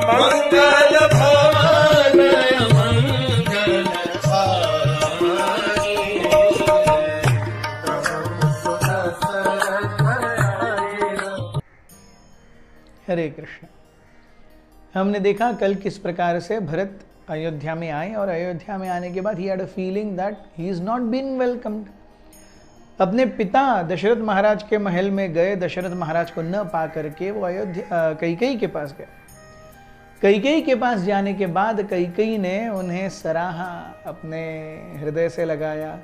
मंगल भवन हरे कृष्ण। हमने देखा कल किस प्रकार से भरत अयोध्या में आए और अयोध्या में आने के बाद he had a feeling that he is not been welcomed. अपने पिता दशरथ महाराज के महल में गए, दशरथ महाराज को न पा करके वो अयोध्या कैकेयी के पास गए। कैकेयी के पास जाने के बाद कैकेयी ने उन्हें सराहा, अपने हृदय से लगाया,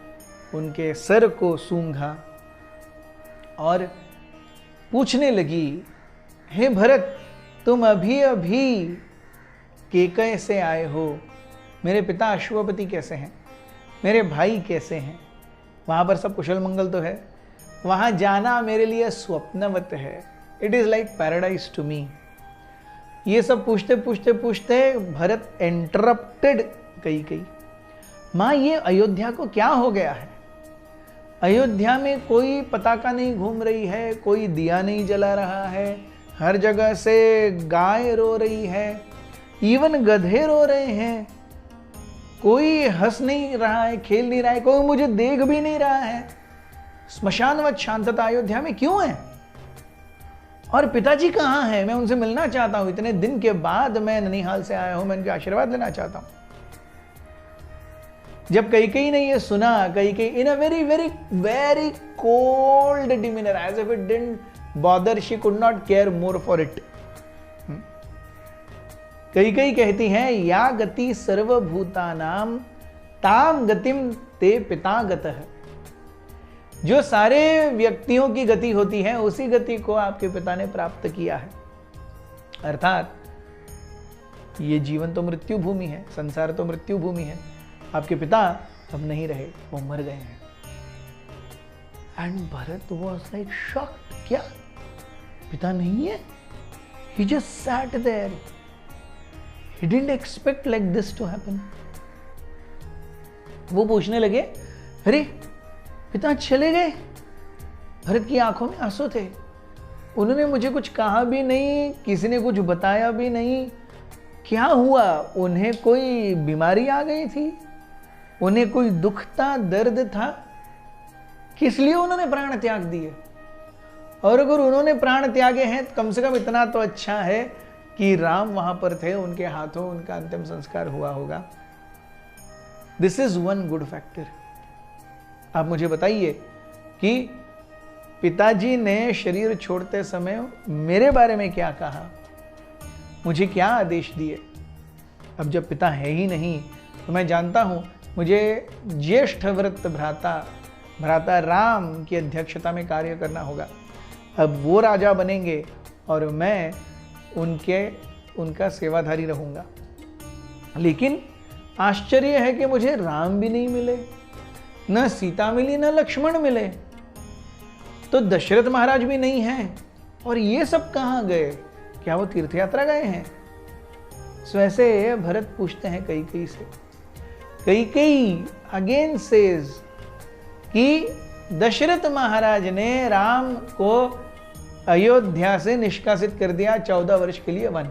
उनके सर को सूंघा और पूछने लगी, हे भरत, तुम अभी अभी कैकेयी से आए हो, मेरे पिता अश्वपति कैसे हैं, मेरे भाई कैसे हैं, वहाँ पर सब कुशल मंगल तो है, वहाँ जाना मेरे लिए स्वप्नवत है, it is like paradise to me. ये सब पूछते पूछते पूछते भरत इंटरप्टेड कैकेयी, माँ ये अयोध्या को क्या हो गया है? अयोध्या में कोई पताका नहीं घूम रही है, कोई दिया नहीं जला रहा है, हर जगह से गाय रो रही है, इवन गधे रो रहे हैं, कोई हंस नहीं रहा है, खेल नहीं रहा है, कोई मुझे देख भी नहीं रहा है। स्मशानवत शांतता अयोध्या में क्यों है? और पिताजी कहाँ हैं? मैं उनसे मिलना चाहता हूं, इतने दिन के बाद मैं ननिहाल से आया हूं, मैं उनके आशीर्वाद लेना चाहता हूं। जब कैकेयी ने ये सुना, Kaikeyi in a very very very cold demeanour, as if it didn't bother, she could not care more for it. Kaikeyi कहती हैं, या गति सर्वभूतानाम ताम गतिम ते पिता गतः। जो सारे व्यक्तियों की गति होती है उसी गति को आपके पिता ने प्राप्त किया है। अर्थात ये जीवन तो मृत्यु भूमि है, संसार तो मृत्यु भूमि है। आपके पिता अब नहीं रहे, वो मर गए हैं। And Bharat was like shocked, क्या पिता नहीं है? He just sat there. He didn't expect like this to happen. वो पूछने लगे, अरे पिता चले गए? भरत की आंखों में आंसू थे। उन्होंने मुझे कुछ कहा भी नहीं, किसी ने कुछ बताया भी नहीं। क्या हुआ? उन्हें कोई बीमारी आ गई थी? उन्हें कोई दुख था, दर्द था? किस लिए उन्होंने प्राण त्याग दिए? और अगर उन्होंने प्राण त्यागे हैं, कम से कम इतना तो अच्छा है कि राम वहां पर थे, उनके हाथों उनका अंतिम संस्कार हुआ होगा। This is one good factor. आप मुझे बताइए कि पिताजी ने शरीर छोड़ते समय मेरे बारे में क्या कहा, मुझे क्या आदेश दिए? अब जब पिता है ही नहीं तो मैं जानता हूं मुझे ज्येष्ठ व्रत भ्राता राम की अध्यक्षता में कार्य करना होगा। अब वो राजा बनेंगे और मैं उनका सेवाधारी रहूंगा। लेकिन आश्चर्य है कि मुझे राम भी नहीं मिले, न सीता मिली, न लक्ष्मण मिले, तो दशरथ महाराज भी नहीं हैं। और ये सब कहाँ गए? क्या वो तीर्थ यात्रा गए हैं? सो ऐसे भरत पूछते हैं कैकेयी से। कैकेयी अगेन सेज कि दशरथ महाराज ने राम को अयोध्या से निष्कासित कर दिया 14 वर्ष के लिए one.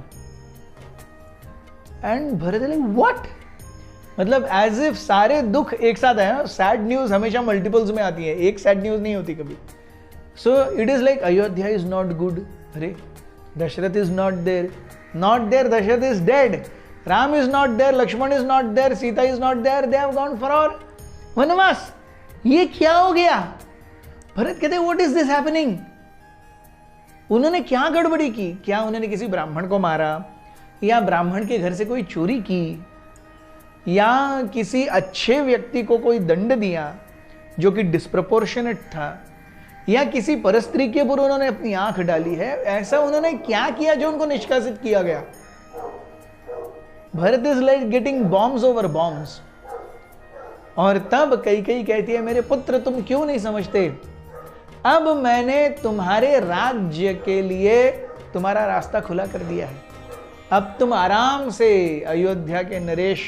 And Bharat like what? मतलब एज इफ सारे दुख एक साथ है। सैड न्यूज हमेशा मल्टीपल्स में आती है, एक सैड न्यूज नहीं होती कभी। So it is like Ayodhya is not good. अरे Dasharath is not there, Dasharath is dead, Ram is not there, Lakshman is not there, Sita is not there, they have gone for vanvas. ये क्या हो गया? भरत कहते व्हाट इज दिस हैपनिंग? उन्होंने क्या गड़बड़ी की? क्या उन्होंने किसी ब्राह्मण को मारा, या ब्राह्मण के घर से कोई चोरी की, या किसी अच्छे व्यक्ति को कोई दंड दिया जो कि डिस्प्रपोर्शनेट था, या किसी परस्त्री के ऊपर उन्होंने अपनी आंख डाली है? ऐसा उन्होंने क्या किया जो उनको निष्कासित किया गया? Bharat is like getting bombs over bombs. और तब कैकेयी कहती है, मेरे पुत्र तुम क्यों नहीं समझते, अब मैंने तुम्हारे राज्य के लिए तुम्हारा रास्ता खुला कर दिया है। अब तुम आराम से अयोध्या के नरेश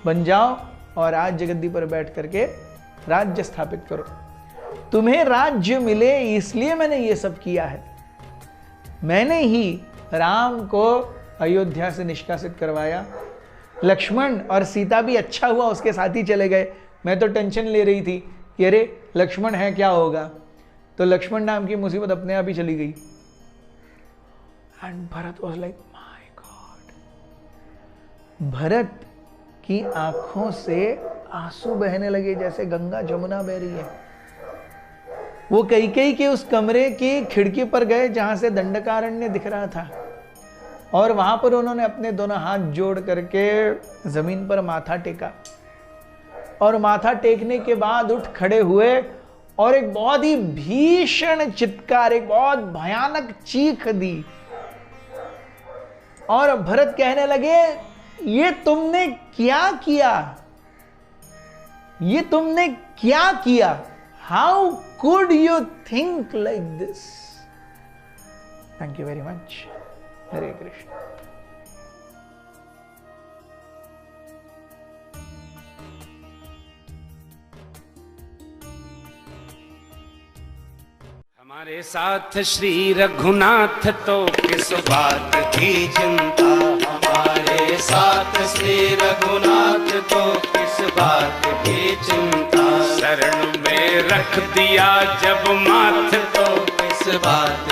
बन जाओ और आज जगद्दी पर बैठ करके राज्य स्थापित करो। तुम्हें राज्य मिले इसलिए मैंने ये सब किया है। मैंने ही राम को अयोध्या से निष्कासित करवाया। लक्ष्मण और सीता भी अच्छा हुआ उसके साथ ही चले गए। मैं तो टेंशन ले रही थी कि अरे लक्ष्मण है क्या होगा, तो लक्ष्मण नाम की मुसीबत अपने आप ही चली गई। And Bharat was like my God. Bharat की आंखों से आंसू बहने लगे जैसे गंगा जमुना बह रही है। वो कैकेयी के उस कमरे की खिड़की पर गए जहां से दंडकारण्य दिख रहा था, और वहां पर उन्होंने अपने दोनों हाथ जोड़ करके जमीन पर माथा टेका, और माथा टेकने के बाद उठ खड़े हुए और एक बहुत ही भीषण चित्कार, एक बहुत भयानक चीख दी। और भरत कहने लगे, ये तुमने क्या किया, ये तुमने क्या किया? How could you think like this? Thank you very much. Hare Krishna. हमारे साथ श्री रघुनाथ तो किस बात की चिंता, हमारे साथ श्री रघुनाथ तो किस बात की चिंता, शरण में रख दिया जब माथ तो किस बात